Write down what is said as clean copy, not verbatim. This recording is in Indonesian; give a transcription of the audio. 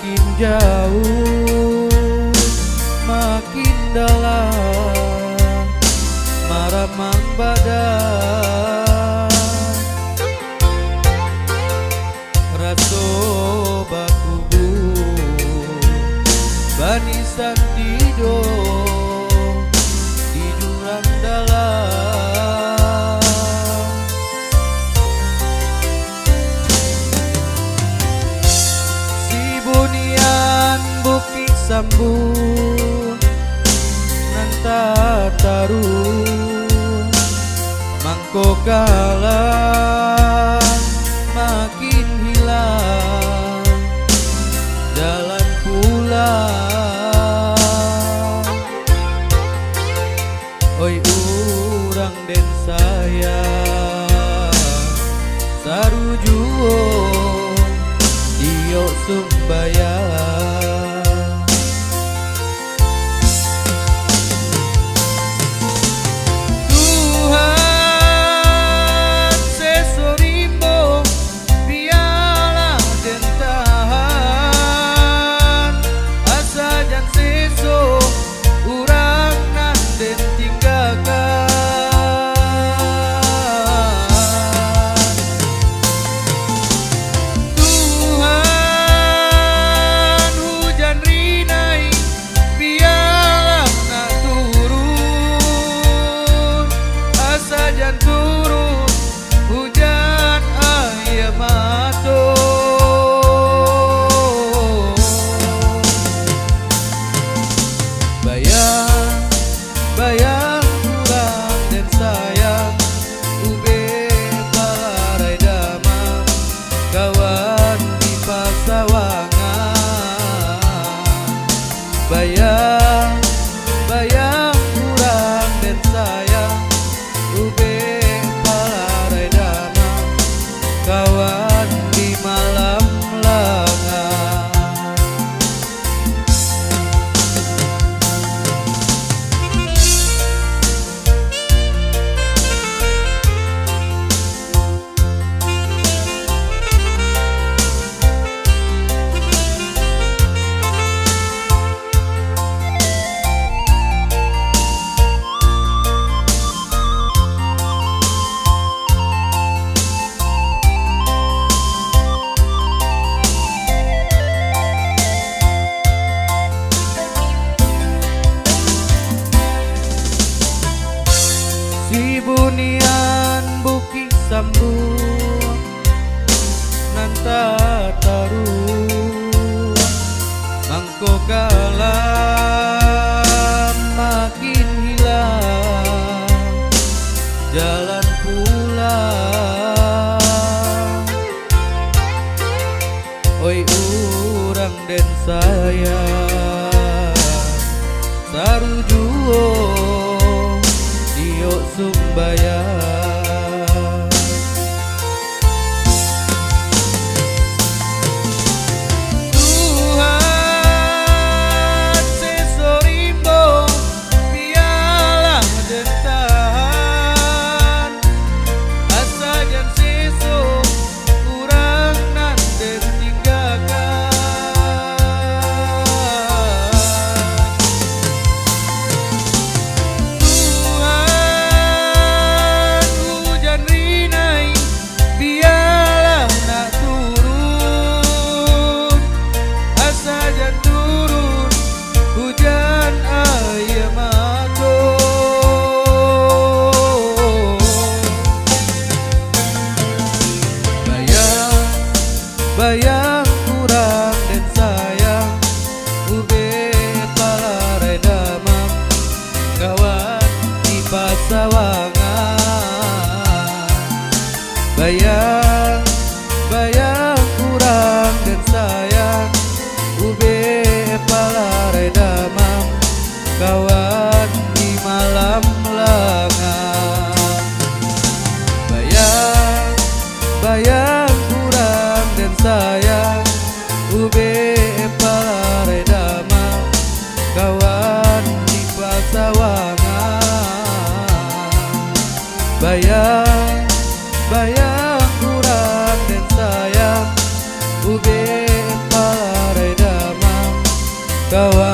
makin jauh, makin dalam, maramang badan, raso bakubu, banisan tidur di jurang dalam. Si bunian bukit sambung nanta taru mangko kalah makin hilang jalan pulang. Oi urang den sayang sarujuo dio sumbayang. Bayang kurang dan sayang ube balarai damang kawan di pasawangan. Bayang kurang dan sayang ube balarai damang kawan di malam lengang. Si bunian bukit sambung nanta taru mangko kalah makin hilang jalan pulang. Oi urang den sayang sarujuo dio sumbayang. Tuhan sesorimbo pialah dentahan asa jan seso kurang nan den tinggalkan. Bayang kurang dan sayang ube palarai damang kawan di pasawangan. Bayang kurang dan sayang ube palarai damang kawan di malam lengang. Bayang kurang dan sayang ube palarai damang kawan di pasawangan. Bayang kurang dan sayang ube palarai damang kawan